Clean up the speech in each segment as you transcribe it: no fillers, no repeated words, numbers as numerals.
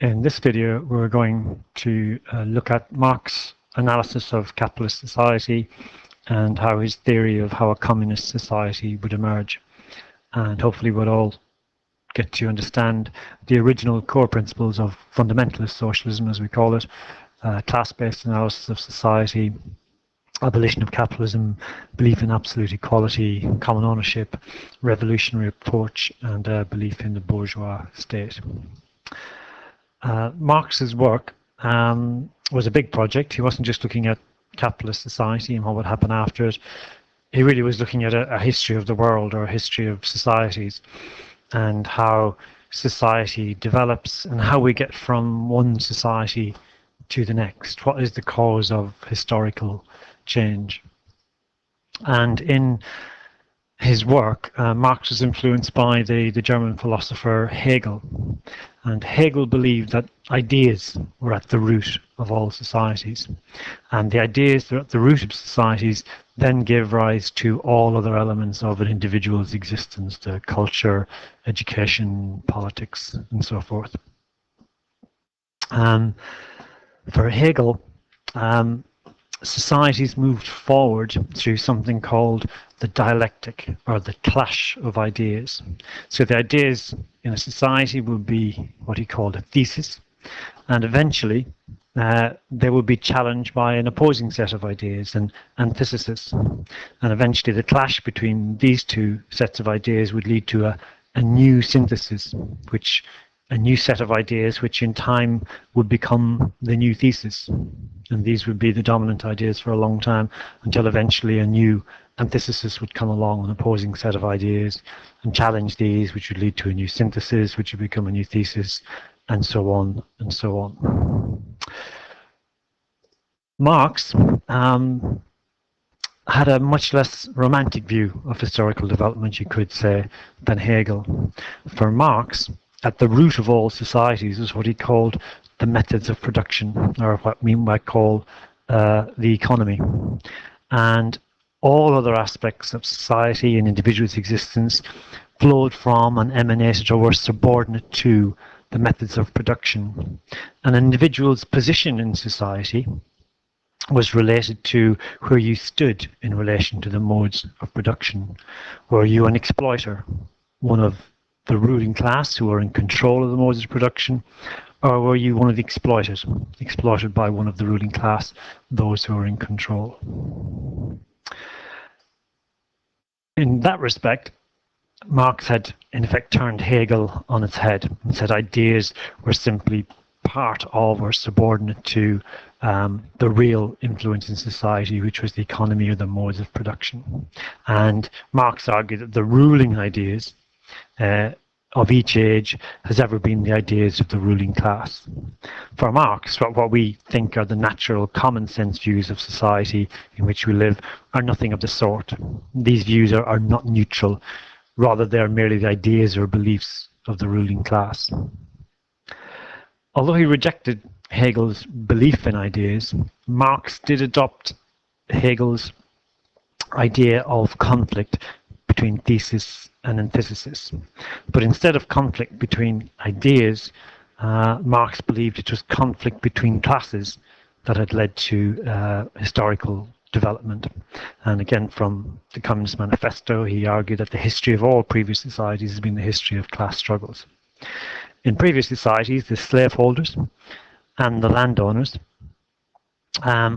In this video, we're going to look at Marx's analysis of capitalist society and how his theory of how a communist society would emerge. And hopefully we'll all get to understand the original core principles of fundamentalist socialism, as we call it, class-based analysis of society, abolition of capitalism, belief in absolute equality, common ownership, revolutionary approach, and belief in the bourgeois state. Marx's work was a big project. He wasn't just looking at capitalist society and what would happen after it. He really was looking at a history of the world, or a history of societies, and how society develops and how we get from one society to the next. What is the cause of historical change? And in his work, Marx was influenced by the German philosopher Hegel. And Hegel believed that ideas were at the root of all societies. And the ideas that are at the root of societies then give rise to all other elements of an individual's existence, the culture, education, politics, and so forth. For Hegel, societies moved forward through something called the dialectic, or the clash of ideas. So the ideas in a society would be what he called a thesis, and eventually they would be challenged by an opposing set of ideas, an antithesis. And eventually the clash between these two sets of ideas would lead to a new synthesis, a new set of ideas which in time would become the new thesis. And these would be the dominant ideas for a long time, until eventually a new antithesis would come along, an opposing set of ideas, and challenge these, which would lead to a new synthesis, which would become a new thesis, and so on and so on. Marx had a much less romantic view of historical development, you could say, than Hegel. For Marx, at the root of all societies is what he called the methods of production, or what we might call the economy. And all other aspects of society and individuals' existence flowed from and emanated or were subordinate to the methods of production. An individual's position in society was related to where you stood in relation to the modes of production. Were you an exploiter, one of the ruling class who were in control of the modes of production, or were you one of the exploited by one of the ruling class, those who are in control? In that respect, Marx had in effect turned Hegel on its head and said ideas were simply part of or subordinate to the real influence in society, which was the economy or the modes of production. And Marx argued that the ruling ideas of each age has ever been the ideas of the ruling class. For Marx, what we think are the natural common sense views of society in which we live are nothing of the sort. These views are not neutral, rather they are merely the ideas or beliefs of the ruling class. Although he rejected Hegel's belief in ideas, Marx did adopt Hegel's idea of conflict between thesis and antithesis. But instead of conflict between ideas, Marx believed it was conflict between classes that had led to historical development. And again, from the Communist Manifesto, he argued that the history of all previous societies has been the history of class struggles. In previous societies, the slaveholders and the landowners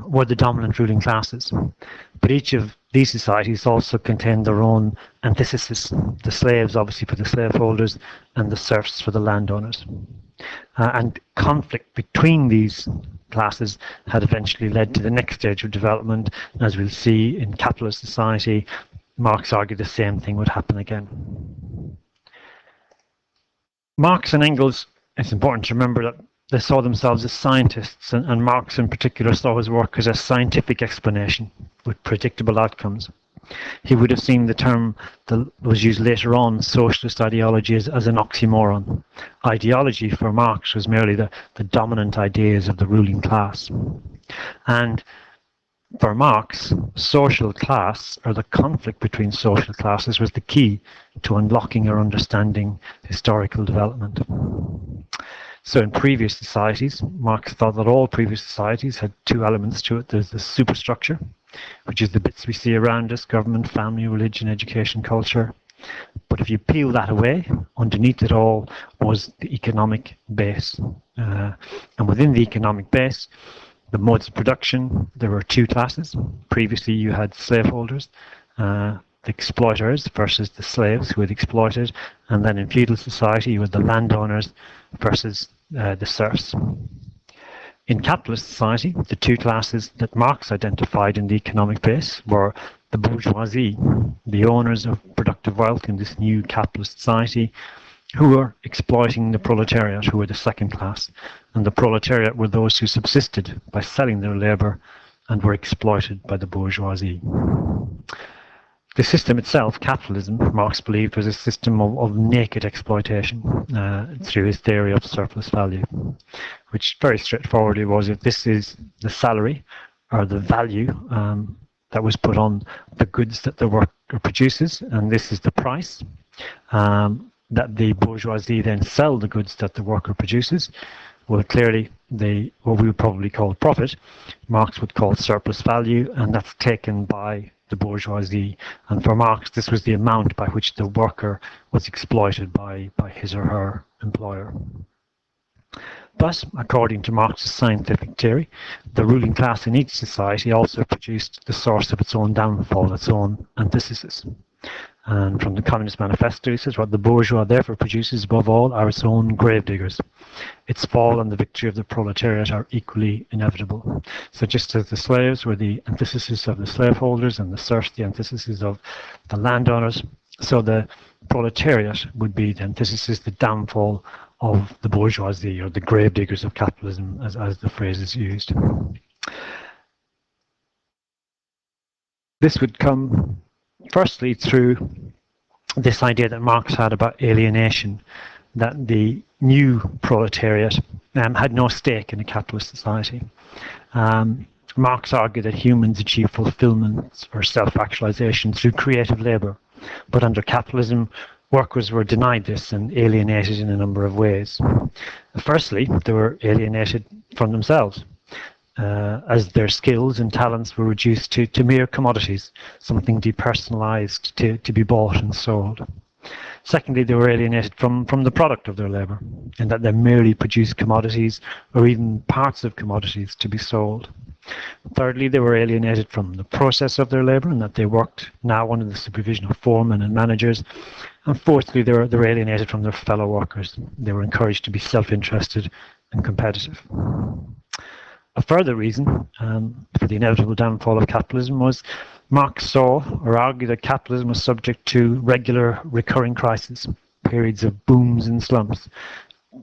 were the dominant ruling classes. But each of these societies also contained their own antithesis, the slaves obviously for the slaveholders and the serfs for the landowners. And conflict between these classes had eventually led to the next stage of development. And as we'll see in capitalist society, Marx argued the same thing would happen again. Marx and Engels, it's important to remember that they saw themselves as scientists, and Marx in particular saw his work as a scientific explanation with predictable outcomes. He would have seen the term that was used later on, socialist ideology, as an oxymoron. Ideology for Marx was merely the dominant ideas of the ruling class. And for Marx, social class, or the conflict between social classes, was the key to unlocking or understanding historical development. So in previous societies, Marx thought that all previous societies had two elements to it. There's the superstructure, which is the bits we see around us: government, family, religion, education, culture. But if you peel that away, underneath it all was the economic base. And within the economic base, the modes of production, there were two classes. Previously, you had slaveholders, the exploiters versus the slaves who had exploited. And then in feudal society, you had the landowners versus the serfs. In capitalist society, the two classes that Marx identified in the economic base were the bourgeoisie, the owners of productive wealth in this new capitalist society, who were exploiting the proletariat, who were the second class. And the proletariat were those who subsisted by selling their labour and were exploited by the bourgeoisie. The system itself, capitalism, Marx believed was a system of naked exploitation through his theory of surplus value, which very straightforwardly was, if this is the salary or the value that was put on the goods that the worker produces, and this is the price that the bourgeoisie then sell the goods that the worker produces, well, clearly, what we would probably call profit, Marx would call surplus value, and that's taken by the bourgeoisie. And for Marx, this was the amount by which the worker was exploited by his or her employer. But, according to Marx's scientific theory, the ruling class in each society also produced the source of its own downfall, its own antithesis. And from the Communist Manifesto, he says, what the bourgeois therefore produces above all are its own gravediggers. Its fall and the victory of the proletariat are equally inevitable. So just as the slaves were the antithesis of the slaveholders and the serfs the antithesis of the landowners, so the proletariat would be the antithesis, the downfall of the bourgeoisie, or the gravediggers of capitalism, as the phrase is used. This would come firstly through this idea that Marx had about alienation, that the new proletariat had no stake in a capitalist society. Marx argued that humans achieve fulfillment or self-actualization through creative labor, but under capitalism, workers were denied this and alienated in a number of ways. Firstly, they were alienated from themselves, as their skills and talents were reduced to mere commodities, something depersonalized to be bought and sold. Secondly, they were alienated from the product of their labor, in that they merely produced commodities or even parts of commodities to be sold. Thirdly, they were alienated from the process of their labor, in that they worked now under the supervision of foremen and managers. And fourthly, they were alienated from their fellow workers. They were encouraged to be self-interested and competitive. A further reason for the inevitable downfall of capitalism was Marx saw or argued that capitalism was subject to regular recurring crises, periods of booms and slumps,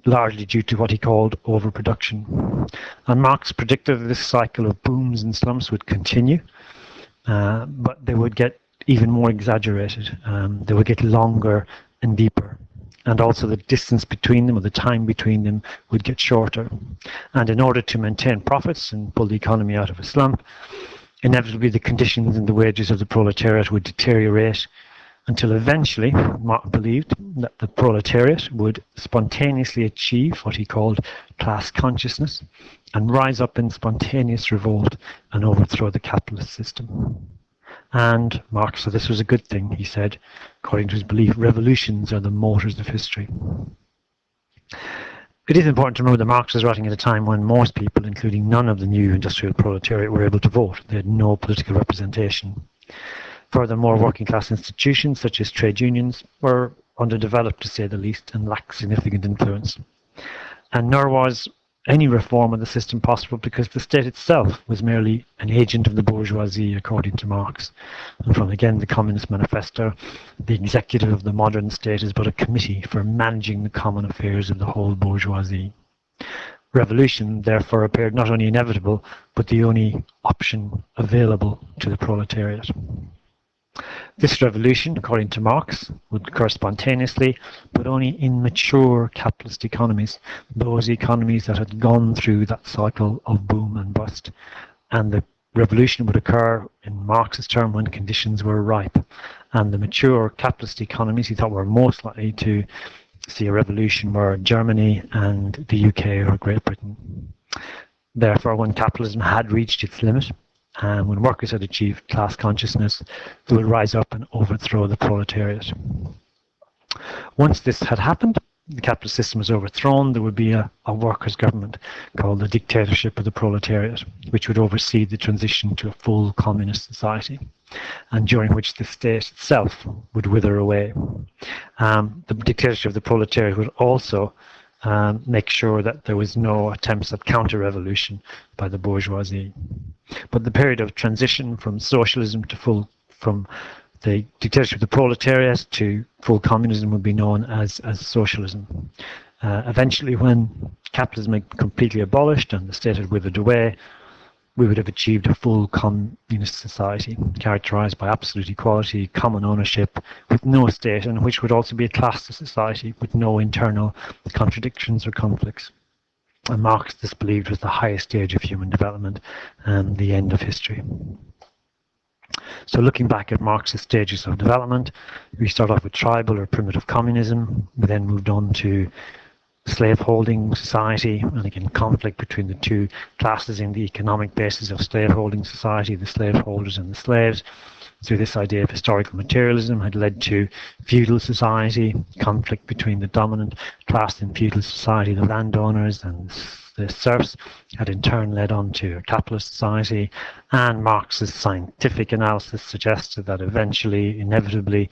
largely due to what he called overproduction. And Marx predicted that this cycle of booms and slumps would continue, but they would get even more exaggerated. They would get longer and deeper. And also the distance between them, or the time between them, would get shorter. And in order to maintain profits and pull the economy out of a slump, inevitably the conditions and the wages of the proletariat would deteriorate, until eventually Marx believed that the proletariat would spontaneously achieve what he called class consciousness and rise up in spontaneous revolt and overthrow the capitalist system. And Marx said this was a good thing. He said, according to his belief, revolutions are the motors of history. It is important to remember that Marx was writing at a time when most people, including none of the new industrial proletariat, were able to vote. They had no political representation. Furthermore, working class institutions such as trade unions were underdeveloped, to say the least, and lacked significant influence. And nor was any reform of the system possible, because the state itself was merely an agent of the bourgeoisie, according to Marx. And from, again, the Communist Manifesto, the executive of the modern state is but a committee for managing the common affairs of the whole bourgeoisie. Revolution, therefore, appeared not only inevitable, but the only option available to the proletariat. This revolution, according to Marx, would occur spontaneously, but only in mature capitalist economies, those economies that had gone through that cycle of boom and bust. And the revolution would occur, in Marx's term, when conditions were ripe. And the mature capitalist economies, he thought, were most likely to see a revolution were Germany and the UK or Great Britain. Therefore, when capitalism had reached its limit, and when workers had achieved class consciousness, they would rise up and overthrow the proletariat. Once this had happened, the capitalist system was overthrown, there would be a workers' government called the dictatorship of the proletariat, which would oversee the transition to a full communist society, and during which the state itself would wither away. The dictatorship of the proletariat would also make sure that there was no attempts at counter-revolution by the bourgeoisie. But the period of transition from socialism to from the dictatorship of the proletariat to full communism would be known as socialism. Eventually, when capitalism had completely abolished and the state had withered away, we would have achieved a full communist society characterized by absolute equality, common ownership, with no state, and which would also be a classless society with no internal contradictions or conflicts. And Marx disbelieved was the highest stage of human development and the end of history. So looking back at Marx's stages of development, we start off with tribal or primitive communism. We then moved on to slaveholding society, and again conflict between the two classes in the economic basis of slaveholding society, the slaveholders and the slaves. So this idea of historical materialism had led to feudal society, conflict between the dominant class in feudal society, the landowners and the serfs, had in turn led on to a capitalist society, and Marx's scientific analysis suggested that eventually, inevitably,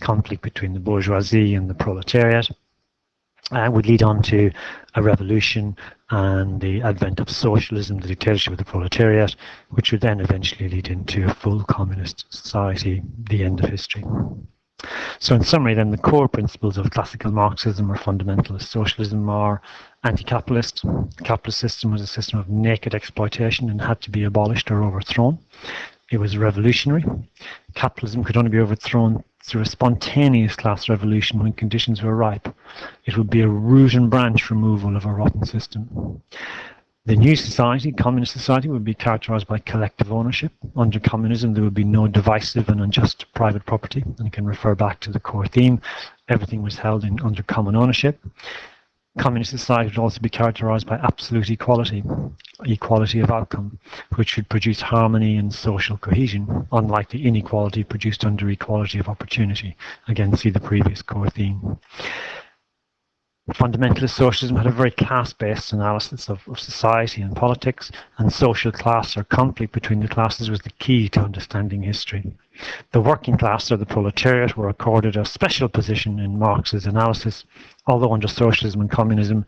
conflict between the bourgeoisie and the proletariat would lead on to a revolution and the advent of socialism, the dictatorship of the proletariat, which would then eventually lead into a full communist society, the end of history. So in summary then, the core principles of classical Marxism or fundamentalist socialism are anti-capitalist. The capitalist system was a system of naked exploitation and had to be abolished or overthrown. It was revolutionary. Capitalism could only be overthrown through a spontaneous class revolution when conditions were ripe. It would be a root and branch removal of a rotten system. The new society, communist society, would be characterized by collective ownership. Under communism, there would be no divisive and unjust private property, and you can refer back to the core theme. Everything was held under common ownership. Communist society would also be characterized by absolute equality of outcome, which would produce harmony and social cohesion, unlike the inequality produced under equality of opportunity. Again, see the previous core theme. Fundamentalist socialism had a very class-based analysis of society and politics, and social class or conflict between the classes was the key to understanding history. The working class or the proletariat were accorded a special position in Marx's analysis, although under socialism and communism,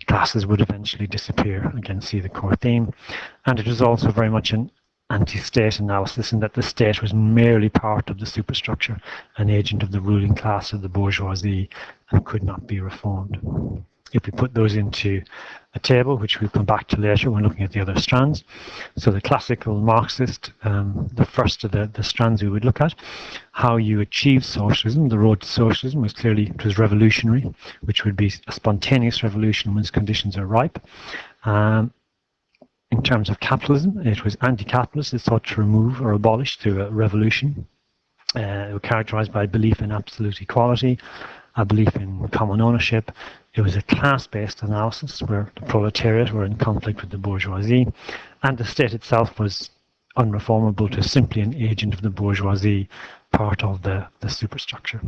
classes would eventually disappear. Again, see the core theme. And it was also very much an anti-state analysis in that the state was merely part of the superstructure, an agent of the ruling class of the bourgeoisie, and could not be reformed. If we put those into a table, which we'll come back to later when looking at the other strands. So the classical Marxist, the first of the strands we would look at, how you achieve socialism. The road to socialism was clearly, it was revolutionary, which would be a spontaneous revolution when conditions are ripe. In terms of capitalism, it was anti-capitalist. It sought to remove or abolish through a revolution. It was characterized by a belief in absolute equality, a belief in common ownership. It was a class-based analysis where the proletariat were in conflict with the bourgeoisie, and the state itself was unreformable to simply an agent of the bourgeoisie, part of the superstructure.